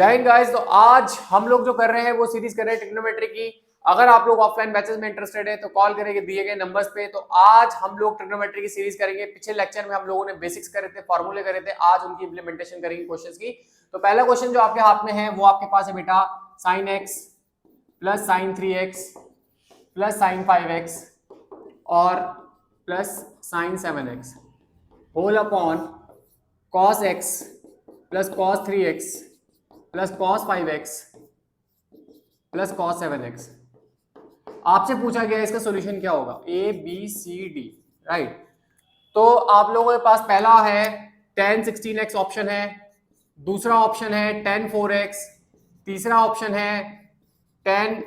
जय हिंद गाइस। तो आज हम लोग जो कर रहे हैं वो सीरीज कर रहे हैं ट्रिग्नोमेट्री की। अगर आप लोग ऑफलाइन बैचेस में इंटरेस्टेड है तो कॉल करेंगे दिए गए नंबर्स पे। तो आज हम लोग ट्रिग्नोमेट्री की सीरीज करेंगे। पिछले लेक्चर में हम लोगों ने बेसिक्स करे थे, फॉर्मूले करे थे, आज उनकी इंप्लीमेंटेशन करेंगे क्वेश्चंस की। तो पहला क्वेश्चन जो आपके हाथ में है वो आपके पास है बेटा, sine x plus sine 3x plus sine 5x और plus sine 7x whole upon cos x plus cos 3x plus cos 5x plus cos 7x। आपसे पूछा गया इसका सॉल्यूशन क्या होगा, A B C D, right. तो आप लोगों के पास पहला है tan 16x ऑप्शन है, दूसरा ऑप्शन है tan 4x, तीसरा ऑप्शन है tan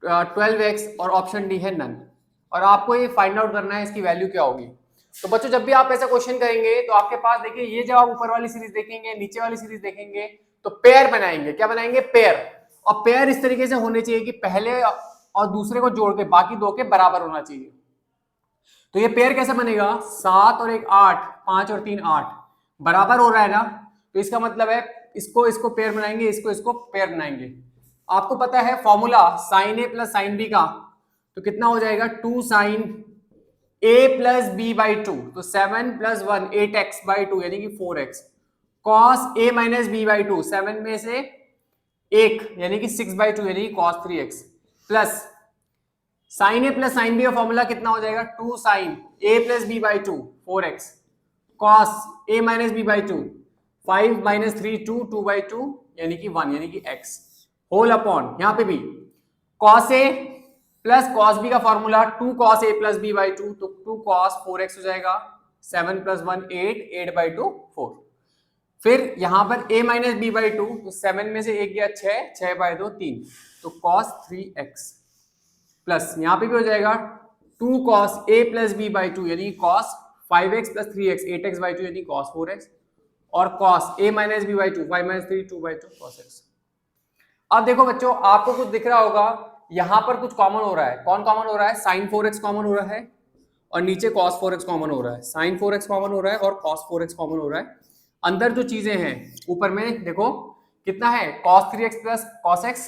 12x और ऑप्शन डी है नन। और आपको ये फाइंड आउट करना है इसकी वैल्यू क्या होगी। तो बच्चों जब भी आप ऐसा क्वेश्चन करेंगे तो आपके पास देखिए ये जब आप ऊपर वाली सीरीज देखेंगे, नीचे वाली सीरीज देखेंगे तो पेयर बनाएंगे। क्या बनाएंगे? पेयर। और पेयर इस तरीके से होने चाहिए कि पहले और दूसरे को जोड़ के बाकी दो के बराबर होना चाहिए। तो ये पेयर कैसे बनेगा? 7 और 1 8, 5 और 3 8 बराबर हो रहा है ना। तो इसका मतलब है इसको पेयर बनाएंगे, इसको पेयर बनाएंगे। आपको पता है formula sine A plus sine B का, तो कितना हो जाएगा 2 sine a plus B by 2, तो 7 प्लस 1 8x बाई 2 यानी कि 4x, cos a minus B by 2 7 में से 1 यानी कि 6 बाई 2 यानी कि cos 3x, plus sine a plus sine B का फॉर्मूला कितना हो जाएगा 2 sine a plus B by 2 4x, cos a minus B by 2 5 minus 3 2 2 by 2 यानी कि 1 यानी कि x, होल अपॉन यहां पे भी cos a plus cos B का formula 2 cos a plus B by 2, तो 2 cos 4x हो जाएगा, 7 प्लस 1 8 8 बाई 2 4। फिर यहां पर a माइनस बी बाई 2, तो 7 में से 1 गया 6, 6 बाई 2 3, तो cos 3x, प्लस यहां पे भी हो जाएगा 2 cos a plus B by 2 यानी cos 5x plus 3x 8x by 2 यानी cos 4x, और cos a minus B by 2 5 minus 3 2 by 2 cos x। अब देखो बच्चों आपको कुछ दिख रहा होगा, यहां पर कुछ कॉमन हो रहा है। कौन कॉमन हो रहा है? साइन 4x कॉमन हो रहा है और नीचे cos 4x कॉमन हो रहा है। साइन 4x कॉमन हो रहा है और cos 4x कॉमन हो रहा है। अंदर जो चीजें हैं ऊपर में देखो कितना है, cos 3x plus cos x,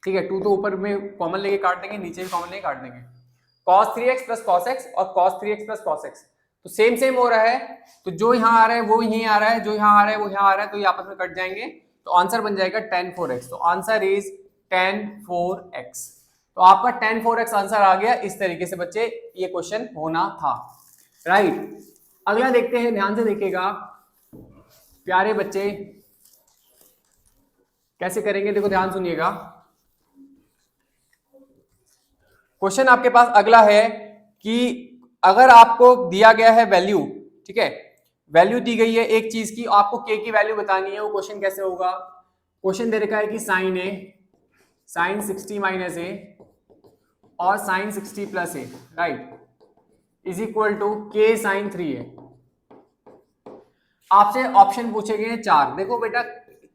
ठीक है। 2 तो ऊपर में कॉमन लेके काट देंगे, नीचे भी कॉमन लेके काट देंगे। cos 3x plus cos x और cos 3x plus cos x, तो सेम हो रहा है। तो जो यहां आ रहा है वो यहीं आ रहा है, जो यहां आ रहा है वो यहां आ रहा है, तो ये आपस में कट जाएंगे। तो आंसर बन जाएगा tan 4x। तो आंसर इज tan 4x। तो आपका tan 4x आंसर आ गया। इस तरीके से बच्चे ये क्वेश्चन होना था, राइट। अगला देखते हैं, ध्यान से देखिएगा प्यारे बच्चे कैसे करेंगे। देखो ध्यान सुनिएगा, क्वेश्चन आपके पास अगला है कि अगर आपको दिया गया है वैल्यू, ठीक है, वैल्यू दी गई है एक चीज की, आपको k की वैल्यू बतानी है। वो क्वेश्चन कैसे होगा? क्वेश्चन दे रखा है कि sine A sine 60 minus A और sine 60 plus A, right, is equal to K sine 3a। आपसे ऑप्शन पूछे गए हैं 4। देखो बेटा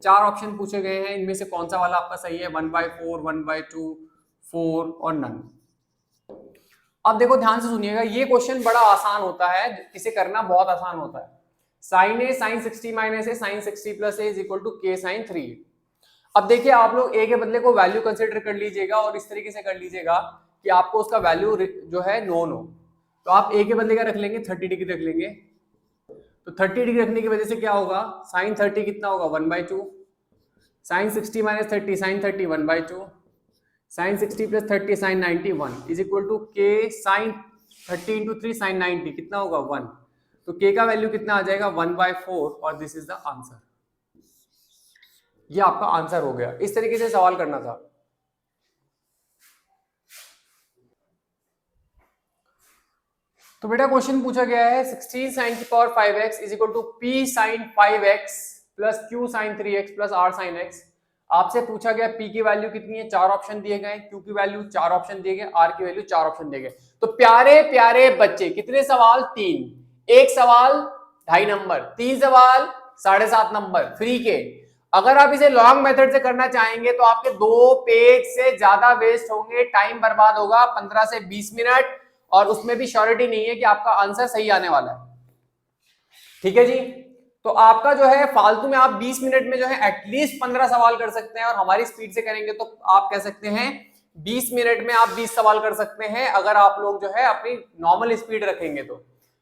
4 ऑप्शन पूछे गए हैं, इनमें से कौन सा वाला आपका सही है? 1/4 1/2 4 और नन। अब देखो ध्यान से सुनिएगा, ये क्वेश्चन बड़ा आसान होता है, इसे करना बहुत आसान होता है। Sine A sine 60 minus A sine 60 plus A is equal to K sine 3a। अब देखिए आप लोग a के बदले को वैल्यू कंसीडर कर लीजिएगा और इस तरीके से कर लीजिएगा कि आपको उसका वैल्यू जो है नोन हो। तो आप a के बदले का रख लेंगे 30 डिग्री रख लेंगे। तो 30 डिग्री रखने की वजह से क्या होगा, साइन 30 कितना होगा 1/2, sine 60 minus 30 sine 30 1/2, sine 60 plus 30 sine 91 is equal to K sine 30 into 3 sine 90 कितना होगा 1। तो के का वैल्यू कितना आ जाएगा 1/4 और दिस इज द आंसर। ये आपका आंसर हो गया। इस तरीके से सवाल करना था। तो बेटा क्वेश्चन पूछा गया है 16 sin की power 5x is equal to p sin 5x plus q sin 3x plus r sin x। आपसे पूछा गया p की वैल्यू कितनी है, 4 ऑप्शन दिए गए, q की वैल्यू 4 ऑप्शन दिए गए, r की वैल्यू 4 ऑप्शन दिए गए। तो प्यारे प्यारे बच्चे कितने सवाल? 3। एक सवाल 2.5 नंबर, 3 सवाल 7.5 नंबर फ्री के। अगर आप इसे लॉन्ग मेथड से करना चाहेंगे तो आपके 2 पेज से ज्यादा वेस्ट होंगे, टाइम बर्बाद होगा 15 से 20 मिनट, और उसमें भी श्योरिटी नहीं है कि आपका आंसर सही आने वाला है, ठीक है जी। तो आपका जो है फालतू में आप 20 मिनट में जो है एटलीस्ट 15 सवाल कर सकते हैं, और हमारी स्पीड से करेंगे तो आप कह सकते हैं 20 मिनट में आप 20 सवाल कर सकते हैं, अगर आप लोग जो है अपनी नॉर्मल स्पीड रखेंगे तो।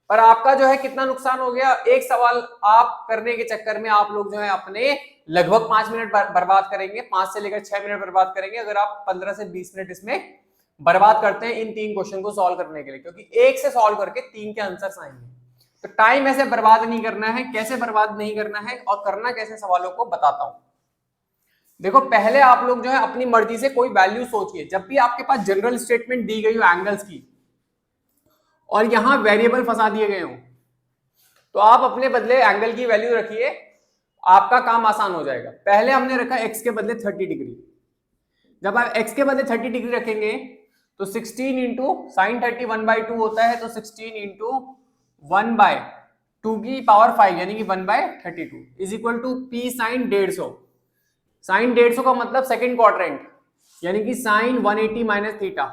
पर आपका जो है कितना नुकसान हो गया, एक सवाल आप करने के चक्कर में आप लोग जो है अपने लगभग 5 मिनट बर्बाद करेंगे, 5 से लेकर 6 मिनट बर्बाद करेंगे, अगर आप 15 से 20 मिनट इसमें बर्बाद करते हैं इन 3 क्वेश्चन को सॉल्व करने के लिए, क्योंकि एक से सॉल्व करके 3 के आंसर्स आएंगे। तो टाइम ऐसे बर्बाद नहीं करना है। कैसे बर्बाद नहीं करना है और करना कैसे, सवालों को बताता हूं। देखो, पहले आप लोग जो है अपनी मर्जी से कोई वैल्यू सोचिए। जब भी आपके पास जनरल स्टेटमेंट दी गई हो एंगल्स की और यहां वेरिएबल फंसा दिए गए हो, तो आप अपने बदले एंगल की वैल्यू रखिए, आपका काम आसान हो जाएगा। पहले हमने रखा x के बदले 30 डिग्री। जब आप x के बदले 30 डिग्री रखेंगे तो 16 इंटू साइन 30 1/2 होता है, तो 16 इंटू 1/2 की पावर 5 यानी कि 1/32 is equal to p sine 150। Sine 150 का मतलब सेकेंड क्वाड्रेंट, यानी कि साइन 180 माइनस थीटा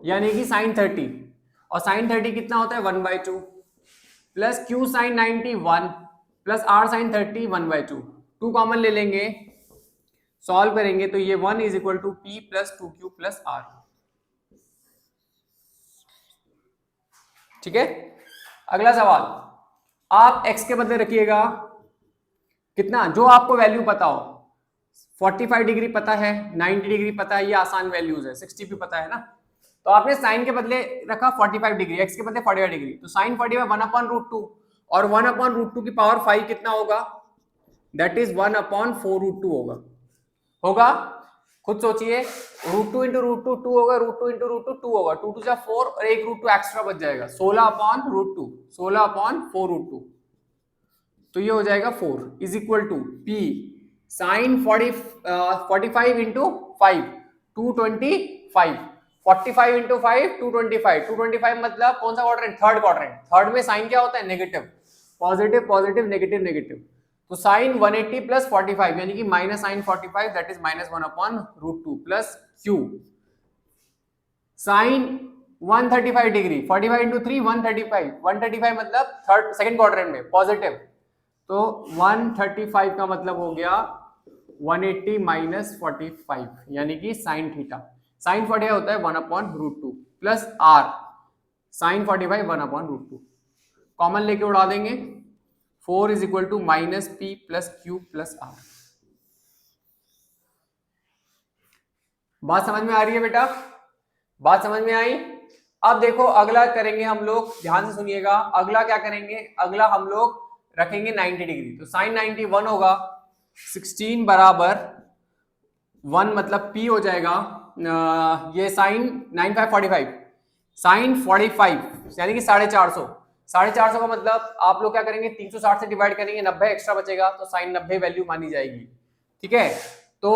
यानी कि साइन 30, और साइन 30 कितना होता है 1/2 plus q sine 90 1 plus r sine 30 1/2। 2 common ले लेंगे, सॉल्व करेंगे तो ये 1 is equal to p plus 2q plus r। ठीक है। अगला सवाल, आप x के बदले रखिएगा कितना, जो आपको वैल्यू पता हो। 45 डिग्री पता है, 90 डिग्री पता है, ये आसान वैल्यूज है। 60 भी पता है ना, तो आपने साइन के बदले रखा 45 डिग्री, एक्स के बदले 45 डिग्री, तो साइन 45 1/√2 और 1/√2 की पावर 5 कितना होगा, दैट इज 1/4√2 होगा। खुद सोचिए, √2 इंटू √2 2 होगा, √2 इंटू √2 2 होगा, 2 2 4 और एक √2 एक्स्ट्रा बच जाएगा, 16/√2 16/4√2। तो ये हो जाएगा 4 is equal to p sine 45 into 5 225, 45 into 5 225, 225 मतलब कौन सा क्वाड्रेंट, थर्ड क्वाड्रेंट। थर्ड में साइन क्या होता है, negative, positive positive negative negative. तो साइन 180 प्लस 45 यानी कि minus sine 45 that is minus 1/√2 plus q sine 135 degree, 45 into 3 135, 135 मतलब थर्ड सेकंड क्वाड्रेंट में पॉजिटिव, तो 135 का मतलब हो गया 180 माइनस 45 यानी कि साइन थीटा। साइन 45 होता है 1/√2 प्लस r साइन 45 1/√2, कॉमन लेके उड़ा देंगे, 4 is equal to minus P plus Q plus R. बात समझ में आ रही है बेटा, बात समझ में आई। अब देखो अगला करेंगे हम लोग, ध्यान से सुनिएगा। अगला क्या करेंगे, अगला हम लोग रखेंगे 90 डिग्री, तो साइन 90 1 होगा, 16 बराबर 1 मतलब p हो जाएगा, ये साइन 95 45 साइन 45 यानी कि 450, 450 का मतलब आप लोग क्या करेंगे 360 से डिवाइड करेंगे, 90 एक्स्ट्रा बचेगा, तो साइन 90 वैल्यू मानी जाएगी। ठीक है, तो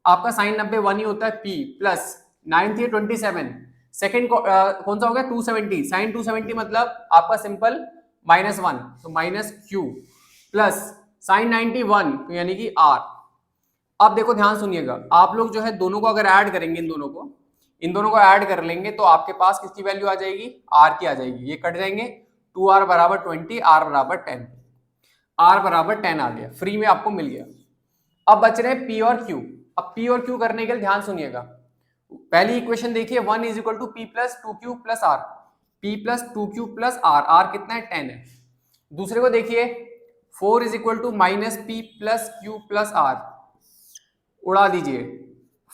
आपका साइन 90 1 ही होता है, p प्लस 9 थी 27, सेकेंड कौन सा हो गया 270, साइन 270 मतलब आपका सिंपल -1, तो माइनस क्यू प्लस साइन 91 तो यानी कि r। अब देखो ध्यान सुनिएगा, आप लोग जो है दोनों को अगर ऐड करेंगे, इन दोनों को ऐड कर लेंगे तो आपके पास किसकी वैल्यू आ जाएगी, r की आ जाएगी। ये कट जाएंगे, 2r बराबर 20, r बराबर 10, r बराबर 10 आ गया, फ्री में आपको मिल गया। अब बच रहे p और q। अब p और q करने के लिए ध्यान सुनिएगा, पहली इक्वेशन देखिए 1 is equal to p plus 2q plus r, p plus 2q plus r कितना है 10 है। दूसरे को देखिए 4 is equal to minus P plus Q plus R, उड़ा दीजिए,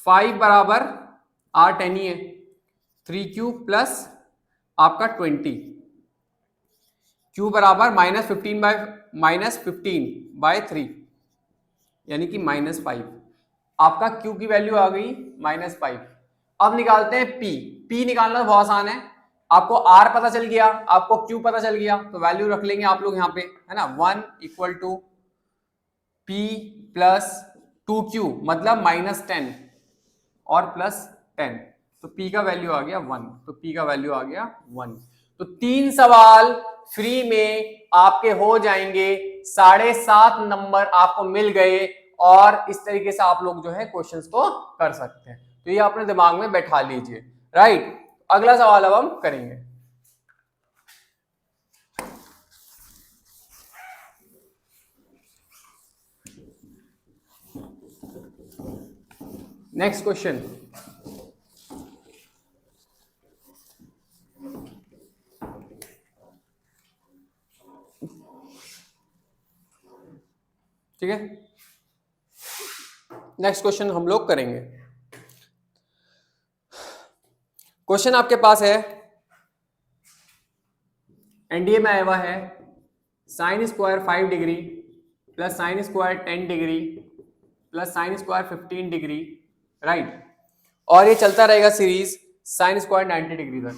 5 बराबर r 10 ही है, 3q प्लस आपका 20, q बराबर -15/3 यानी कि -5, आपका q की वैल्यू आ गई -5। अब निकालते हैं p, p निकालना बहुत आसान है, आपको r पता चल गया, आपको q पता चल गया, तो वैल्यू रख लेंगे आप लोग यहाँ पे, है ना, 1 equal to p plus 2q मतलब -10 और प्लस 10, तो p का वैल्यू आ गया 1, तो p का वैल्यू आ गया 1। तो 3 सवाल फ्री में आपके हो जाएंगे, 7.5 नंबर आपको मिल गए, और इस तरीके से आप लोग जो है क्वेश्चंस को कर सकते हैं। तो ये अपने दिमाग में बैठा लीजिए, राइट। अगला सवाल अब हम करेंगे। नेक्स्ट क्वेश्चन, ठीक है। नेक्स्ट क्वेश्चन हम लोग करेंगे। क्वेश्चन आपके पास है, एनडीए में आया हुआ है sine square 5 degree plus sine square 10 degree plus sine square 15 degree, right. और ये चलता रहेगा सीरीज साइन स्क्वायर 90 डिग्री तक।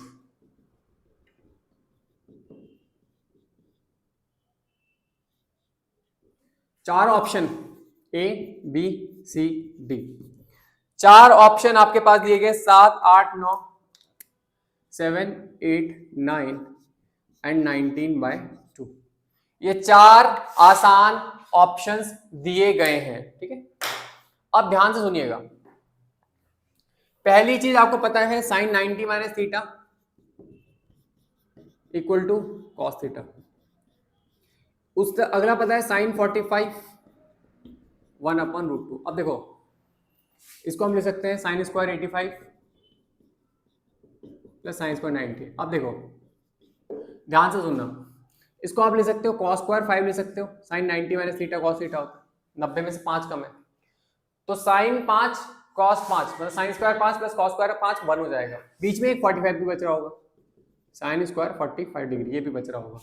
चार option A B C D, चार ऑप्शन आपके पास दिए गए 7 8 9 7 8 9 एंड 19/2। ये चार आसान ऑप्शंस दिए गए हैं, ठीक है। अब ध्यान से सुनिएगा। पहली चीज आपको पता है sine 90 minus theta equal to cos theta. अगला पता है साइन 45 1/√2। अब देखो इसको हम ले सकते हैं sine square 85 plus sine square 90। अब देखो ध्यान से सुनना, इसको आप ले सकते हो कॉस स्क्वायर 5 ले सकते हो, sine 90 minus theta cos theta होता है, 90 में से 5 कम है तो साइन 5 कॉस 5 मतलब sine square 5 plus cos square 5 1 हो जाएगा। बीच में एक 45 भी बच रहा होगा, साइन स्क्वायर 45 डिग्री ये भी बच रहा होगा।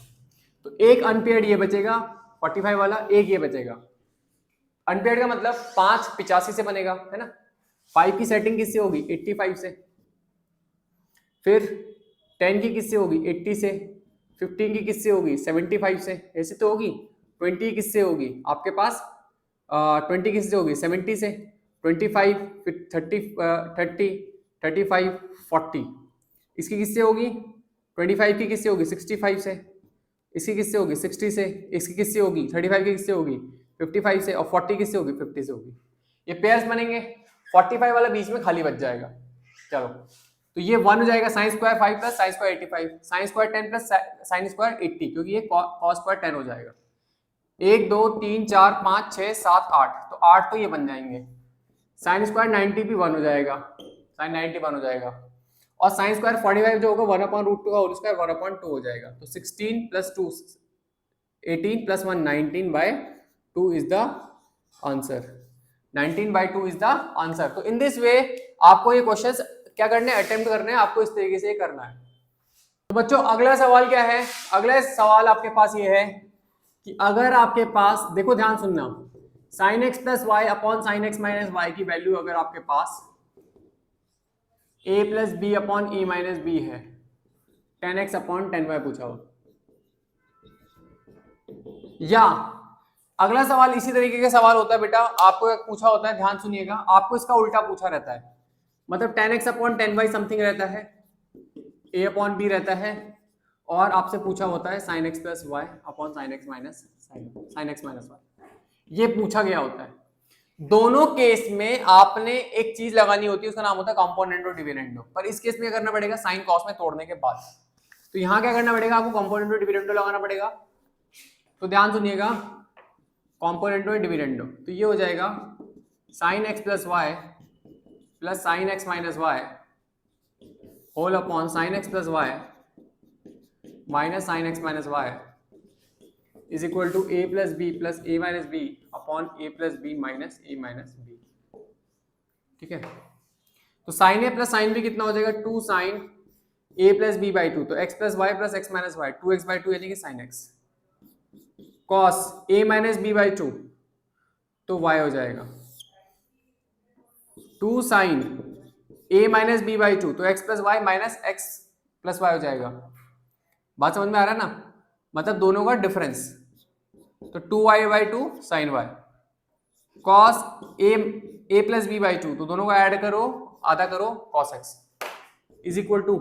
तो एक अनपेयर्ड ये बचेगा 45 वाला, एक ये बचेगा। अनपेयर्ड का मतलब 5 85 से बनेगा, है ना। 5 की सेटिंग किससे होगी 85 से, फिर 10 की किससे होगी 80 से, 15 की किससे होगी 75 से, ऐसे तो होगी। 20 की किससे होगी आपके पास 20 किससे होगी 70 से, 25 फिर 30 35 40। इसकी किससे होगी 25 की किससे होगी 65 से, इसकी किससे होगी 60 से, इसकी किससे होगी 35 की किससे होगी 55 से, और 40 किससे होगी 50 से होगी। ये पेयर्स बनेंगे, 45 वाला बीच में खाली बच जाएगा। चलो तो ये 1 हो जाएगा sine square 5 plus sine square 85, sine square 10 plus sine square 80, क्योंकि ये कॉस स्क्वायर 10 हो जाएगा। 1 2 3 4 5 6 7 8, तो 8 तो ये बन जाएंगे। साइन स्क्वायर 90 भी 1 हो जाएगा, साइन 90 1 हो जाएगा, और साइन स्क्वायर 45 जो होगा 1/√2 का होल स्क्वायर 1/2 हो जाएगा। तो 16 plus 2 18 plus 1 19/2 is the answer. 19/2 is the answer. तो इन दिस वे आपको ये क्वेश्चंस क्या करने हैं, अटेम्प्ट करने हैं, आपको इस तरीके से करना है। तो बच्चों अगला सवाल क्या है, अगला सवाल आपके पास ये है कि अगर आपके पास, देखो ध्यान सुनना, sine x plus Y upon sine X minus Y की वैल्यू अगर आपके पास a plus B upon A minus B है, 10x अपॉन 10y पूछा हो, या अगला सवाल इसी तरीके का सवाल होता है बेटा, आपको एक पूछा होता है, ध्यान सुनिएगा, आपको इसका उल्टा पूछा रहता है, मतलब 10x अपॉन 10y समथिंग रहता है, a अपॉन b रहता है, और आपसे पूछा होता है sine x plus Y upon sine X minus Y, ये पूछा गया होता है। दोनों केस में आपने एक चीज लगानी होती है, उसका नाम होता है कंपोनेंडो डिविडेंडो, पर इस केस में क्या करना पड़ेगा साइन कॉस में तोड़ने के बाद। तो यहां क्या करना पड़ेगा आपको, कंपोनेंडो डिविडेंडो लगाना पड़ेगा। तो ध्यान सुनिएगा, कंपोनेंडो डिविडेंडो, तो ये हो जाएगा sine x plus Y plus sine X minus Y whole upon sine x plus Y minus sine X minus Y is equal to a plus B plus A minus B upon A plus B minus A minus B. ठीक है, तो sine A plus sine B कितना हो जाएगा 2 sine a plus B by 2, तो x plus Y plus X minus Y 2x/2 यानी कि sine X, cos a minus B by 2 तो y हो जाएगा 2 sine a minus B by 2, तो x plus Y minus X plus Y हो जाएगा। बात समझ में आ रहा है ना, मतलब दोनों का डिफरेंस, तो 2y/2 sine y, cos a plus B by 2, तो दोनों को ऐड करो, आधा करो cos x is equal to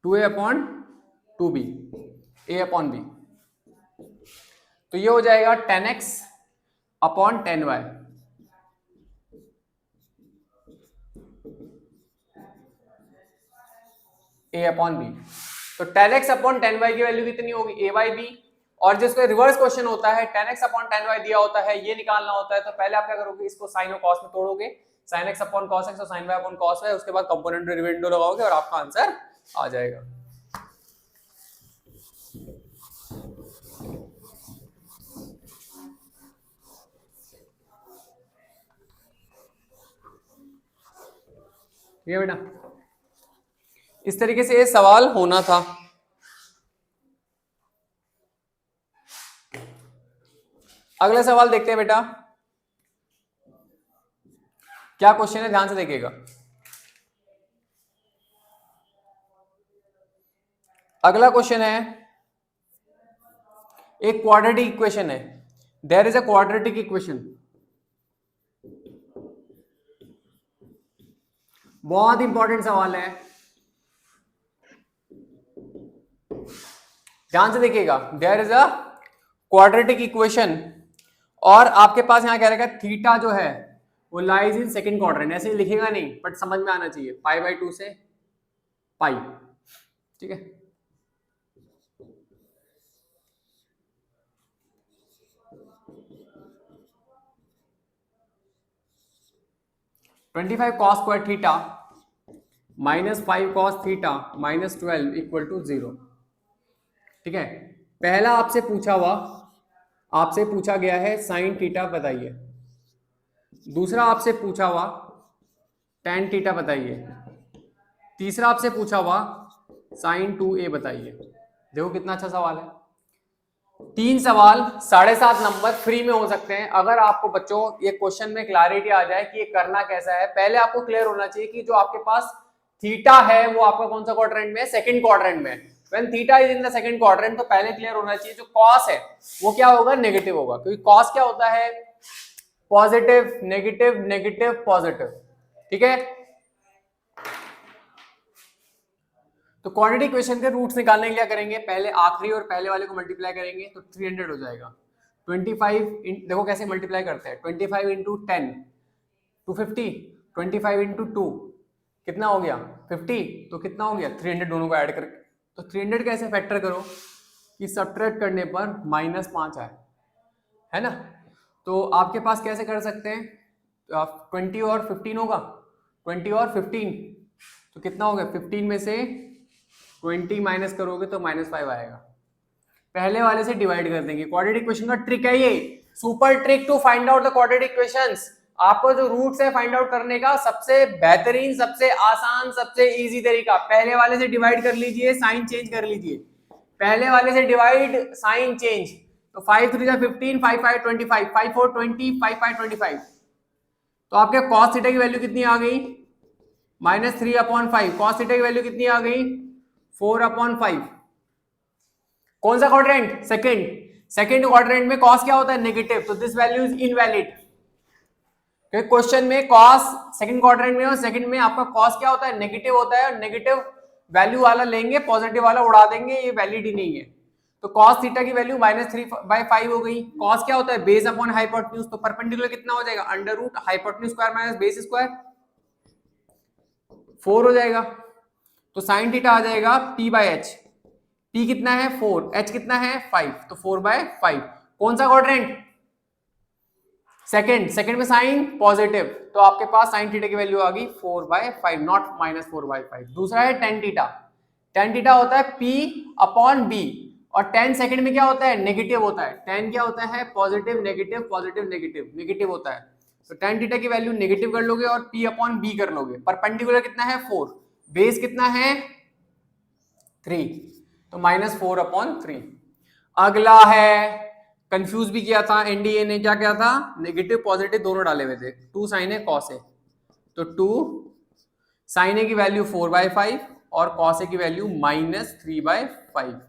2a upon 2b, a upon b, तो ये हो जाएगा 10x upon 10y, a upon b। तो 10x अपॉन 10y की वैल्यू कितनी होगी a बाई बी, और जिसका रिवर्स क्वेश्चन होता है tan x upon tan y दिया होता है, ये निकालना होता है, तो पहले आप क्या करोगे, इसको साइन और कॉस में तोड़ोगे, sin x upon cos x और sin y upon cos y, उसके बाद कंपोनेंट डेरिवेटिव लगाओगे और आपका आंसर आ जाएगा। ठीक है बेटा, इस तरीके से ये सवाल होना था। अगला सवाल देखते हैं बेटा, क्या क्वेश्चन है, ध्यान से देखिएगा। अगला क्वेश्चन है, एक क्वाड्रेटिक इक्वेशन है, there is a quadratic equation, बहुत इंपॉर्टेंट सवाल है, ध्यान से देखिएगा। There is a quadratic equation और आपके पास यहां कह रखा है थीटा जो है वो लाइज इन सेकंड क्वाड्रेंट, ऐसे ही लिखेगा नहीं बट समझ में आना चाहिए, पाई बाई 2 से पाई, ठीक है। Twenty 25 cos square theta minus 5 cos थीटा माइनस 12 इक्वल टू 0, ठीक है। पहला आपसे पूछा गया है साइन थीटा बताइए, दूसरा आपसे पूछा हुआ tan थीटा बताइए, तीसरा आपसे पूछा हुआ sin 2a बताइए। देखो कितना अच्छा सवाल है, 3 सवाल 7.5 नंबर फ्री में हो सकते हैं। अगर आपको बच्चों ये क्वेश्चन में क्लैरिटी आ जाए कि ये करना कैसा है, पहले आपको क्लियर होना चाहिए कि जो आपके पास थीटा है वो आपका कौन सा क्वाड्रेंट में है, सेकंड क्वाड्रेंट में। When theta is in the second quadrant, तो पहले क्लियर होना चाहिए जो कॉस है वो क्या होगा, नेगेटिव होगा, क्योंकि कॉस क्या होता है, पॉजिटिव नेगेटिव नेगेटिव पॉजिटिव, ठीक है। तो क्वाड्रेटिक इक्वेशन के रूट्स निकालने के लिए क्या करेंगे, पहले आखिरी और पहले वाले को मल्टीप्लाई करेंगे तो 300 हो जाएगा। 25 देखो कैसे मल्टीप्लाई करते हैं, 25 इंटू 10 250, 25 इंटू 2 कितना हो गया 50, तो कितना हो गया 300, दोनों को ऐड करके। तो 300 कैसे फैक्टर करो कि सब्ट्रैक्ट करने पर -5 आए, है ना। तो आपके पास कैसे कर सकते हैं, 20 और 15 होगा, 20 और 15 तो कितना हो गया, 15 में से 20 माइनस करोगे तो -5 आएगा, पहले वाले से डिवाइड कर देंगे। क्वाड्रेटिक इक्वेशन का ट्रिक है ये, super trick to find out the quadratic equations. आपको जो रूट्स है फाइंड आउट करने का सबसे बेहतरीन, सबसे आसान, सबसे इजी तरीका, पहले वाले से डिवाइड कर लीजिए, साइन चेंज कर लीजिए, पहले वाले से डिवाइड साइन चेंज, तो 5 3 जा 15, 5 5 25, 5 4 20, 5 5 25, तो आपके cos थीटा की वैल्यू कितनी आ गई, -3/5। cos थीटा की वैल्यू कितनी आ गई, 4/5। कौन सा क्वाड्रेंट, सेकंड क्वाड्रेंट में cos क्या होता है, नेगेटिव, तो this value is invalid. Question में cos सेकंड क्वाड्रेंट में और सेकंड में आपका cos क्या होता है, नेगेटिव होता है, और नेगेटिव वैल्यू वाला लेंगे, पॉजिटिव वाला उड़ा देंगे, ये वैलिड ही नहीं है। तो cos थीटा की वैल्यू -3/5 हो गई। cos क्या होता है, बेस अपॉन हाइपोटेन्यूज, तो परपेंडिकुलर कितना हो जाएगा, under root hypotenuse square minus base square, 4 हो जाएगा। तो sin थीटा आ जाएगा p/h, p कितना है 4, h कितना है 5, तो 4/5। कौन सा क्वाड्रेंट, सेकंड में साइन पॉजिटिव, तो आपके पास sin थीटा की वैल्यू आ गई 4/5, नॉट -4/5। दूसरा है tan थीटा, tan थीटा होता है p/b, और tan सेकंड में क्या होता है, नेगेटिव होता है। tan क्या होता है, positive negative positive negative, negative होता है, तो tan थीटा की वैल्यू नेगेटिव कर लोगे और p/b कर लोगे। परपेंडिकुलर कितना है 4, बेस कितना है 3, तो -4/3। अगला है, कंफ्यूज भी किया था एनडीए ने, क्या किया था, नेगेटिव पॉजिटिव दोनों डाले हुए थे, 2 sin a cos a, तो 2 sin a की वैल्यू 4/5 और cos a की वैल्यू -3/5,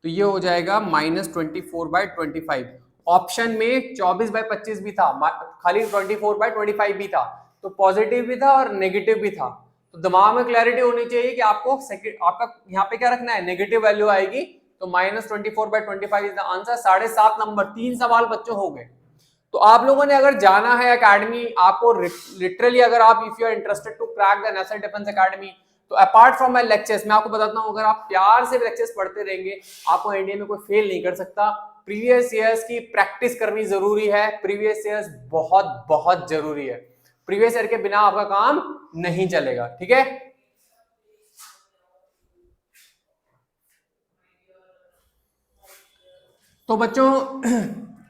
तो ये हो जाएगा -24/25। ऑप्शन में 24/25 भी था, खाली 24/25 भी था, तो पॉजिटिव भी था और नेगेटिव भी था। तो दिमाग में क्लैरिटी होनी चाहिए कि आपको आपका यहाँ पे क्या रखना है, नेगेटिव वैल्यू आएगी, तो -24/25 इज द आंसर। 7.5 नंबर, 3 सवाल बच्चों हो गए। तो आप लोगों ने अगर जाना है एकेडमी, आपको लिटरली अगर आप if you are interested to crack the National Defence Academy, तो अपार्ट फ्रॉम माई लेक्चर्स, मैं आपको बताता हूँ, अगर आप प्यार से लेक्चर्स पढ़ते रहेंगे आपको इंडिया में कोई फेल नहीं कर सकता। प्रीवियस ईयर्स की प्रैक्टिस करनी जरूरी है, प्रीवियस ईयर्स बहुत बहुत जरूरी है, प्रीवियस ईयर के बिना आपका काम नहीं चलेगा, ठीक है। तो बच्चों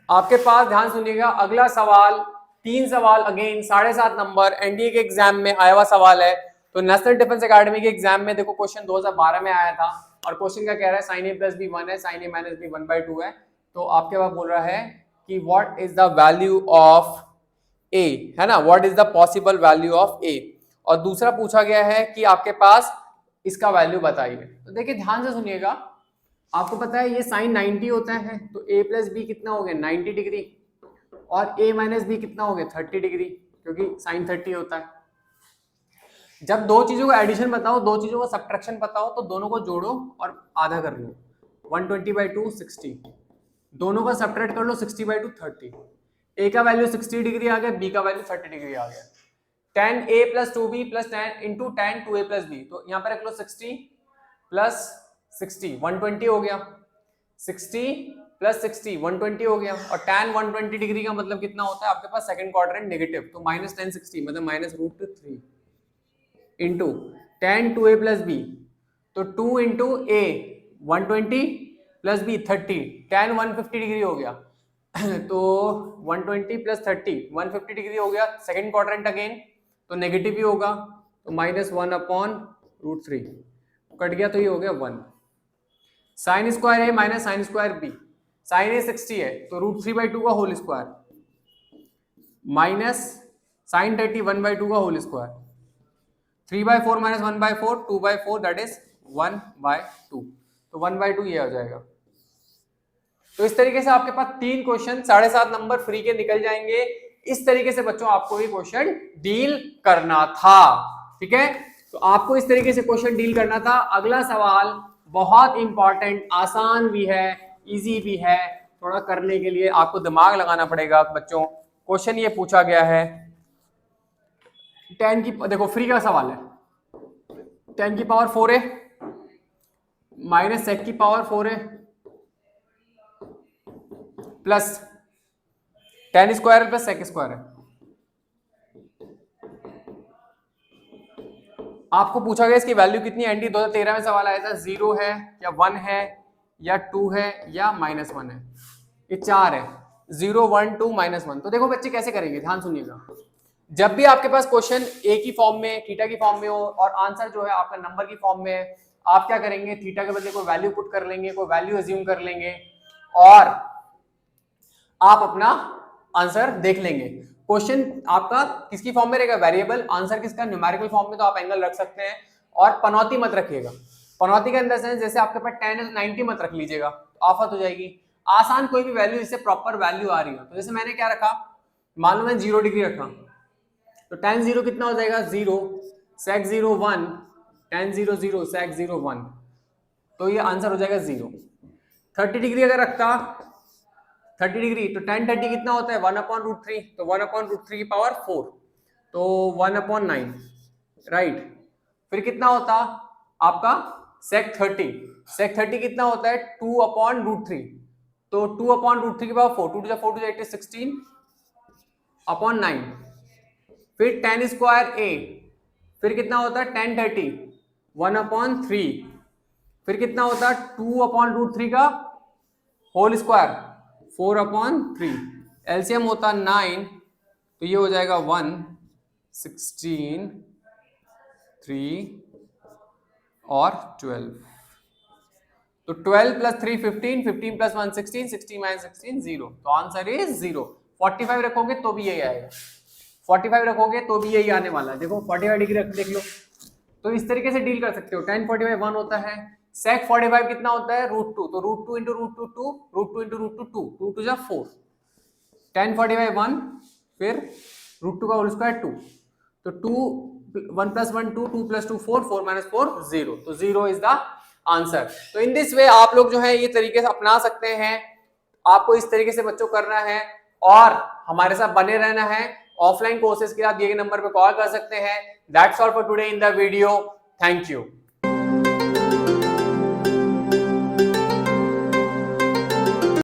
आपके पास ध्यान सुनिएगा, अगला सवाल 3 सवाल अगेन 7.5 नंबर एनडीए के एग्जाम में आया हुआ सवाल है। तो नेशनल डिफेंस एकेडमी के एग्जाम में देखो क्वेश्चन 2012 में आया था और क्वेश्चन क्या कह रहा है, साइन ए प्लस बी 1 है, साइन ए माइनस बी 1/2 है। तो आपके पास बोल रहा है कि what is the value of A, है ना, what is the possible value of A. और दूसरा पूछा गया है कि आपके पास इसका वैल्यू बताइए। तो देखिए ध्यान से सुनिएगा, आपको पता है ये साइन 90 होता है, तो a प्लस बी कितना हो गया 90 डिग्री, और a माइनस बी कितना हो गया 30 डिग्री, क्योंकि साइन 30 होता है। जब दो चीजों का एडिशन बताओ, दो चीजों का सब्ट्रैक्शन बताओ, तो दोनों को जोड़ो और आधा कर लो, 120/2 60, दोनों का सब्ट्रैक्ट कर लो 60/2 30, a का वैल्यू 60 डिग्री आ गया, b का वैल्यू 30 डिग्री आ गया। tan a plus 2b plus tan into tan 2a plus b, तो यहाँ पर रख लो 60 प्लस 60 120 हो गया, 60 प्लस 60 120 हो गया, और tan 120 डिग्री का मतलब कितना होता है आपके पास सेकंड क्वाड्रेंट नेगेटिव, तो माइनस tan 60 मतलब minus √3 into tan 2a plus b, तो 2 into a 120 plus b 30, tan 150 degree हो गया तो 120 प्लस 30 150 डिग्री हो गया, सेकंड क्वाड्रेंट अगेन, तो नेगेटिव ही होगा, तो -1/√3 कट गया, तो ये हो गया 1। साइन स्क्वायर है minus sine square B, sine A 60 है तो √3/2 का होल स्क्वायर माइनस साइन 30 1/2 का होल स्क्वायर, 3/4 माइनस 1/4 2/4 दैट इज 1/2, तो 1/2 ये आ जाएगा। तो इस तरीके से आपके पास 3 क्वेश्चन 7.5 नंबर फ्री के निकल जाएंगे। इस तरीके से बच्चों आपको भी क्वेश्चन डील करना था, ठीक है। तो आपको इस तरीके से क्वेश्चन डील करना था। अगला सवाल बहुत इंपॉर्टेंट, आसान भी है इजी भी है, थोड़ा करने के लिए आपको दिमाग लगाना पड़ेगा बच्चों। क्वेश्चन ये पूछा गया है 10 की, देखो फ्री का सवाल है, 10 की पावर 4 है माइनस सेक की पावर 4 है plus tan square plus sec square है। आपको पूछा गया इसकी वैल्यू कितनी है, एनडी 2013 में सवाल आया था, 0 है या 1 है या 2 है या -1 है, ये 4 है, 0 1 2 -1। तो देखो बच्चे कैसे करेंगे, ध्यान सुनिएगा, जब भी आपके पास क्वेश्चन ए की फॉर्म में थीटा की फॉर्म में हो और आंसर जो है आपका नंबर की फॉर्म में है, आप क्या करेंगे, थीटा के बदले कोई वैल्यू पुट कर लेंगे, कोई वैल्यू अज्यूम कर लेंगे और आप अपना आंसर देख लेंगे। क्वेश्चन आपका किसकी फॉर्म में रहेगा, वेरिएबल, आंसर किसका, न्यूमेरिकल फॉर्म में, तो आप एंगल रख सकते हैं और पनौती मत रखिएगा। पनौती के अंदर सेंस जैसे आपके पास 10 है तो 90 मत रख लीजिएगा, तो आफत हो जाएगी। आसान कोई भी वैल्यू इससे प्रॉपर वैल्यू आ रही हो, तो जैसे मैंने क्या रखा, मान लो मैं 0 डिग्री रखा, तो tan 0 कितना हो जाएगा 0, sec 0 1, tan 0 0, sec 0 1, तो ये आंसर हो जाएगा 0। 30 डिग्री अगर रखता 30 डिग्री, तो tan 30 कितना होता है 1/√3, तो 1/√3 की पावर 4, तो 1/9, राइट। फिर कितना होता आपका sec 30, sec 30 कितना होता है 2/√3, तो 2/√3 की पावर 4, 2 to 4 to 8 is 16/9। फिर tan स्क्वायर a, फिर कितना होता है tan 30 1/3, फिर कितना होता है 2/√3 का होल स्क्वायर 4/3, एलसीएम होता 9, तो ये हो जाएगा 1 16 3 और 12, तो 12 प्लस 3 15, 15 प्लस 1 16, 16 माइनस 16 0, तो आंसर इज 0। 45 रखोगे तो भी यही आएगा, 45 रखोगे तो भी यही आने वाला है, देखो 45 डिग्री रख देख लो। तो इस तरीके से डील कर सकते हो। tan 45 1 होता है, sec 45 कितना होता है √2, तो √2 इंटू √2 2, √2 इंटू √2 2, 2 2 जा 4, tan 45 1, फिर √2 का होल स्क्वायर 2, तो 2 1 प्लस 1 2, 2 प्लस 2 4, 4 माइनस 4 0, तो 0 इज द आंसर। तो इन दिस वे आप लोग जो है ये तरीके से अपना सकते हैं। आपको इस तरीके से बच्चों करना है और हमारे साथ बने रहना है। ऑफलाइन कोर्सेज के लिए आप दिए गए नंबर पे कॉल कर सकते हैं। That's all for today in the video. Thank you.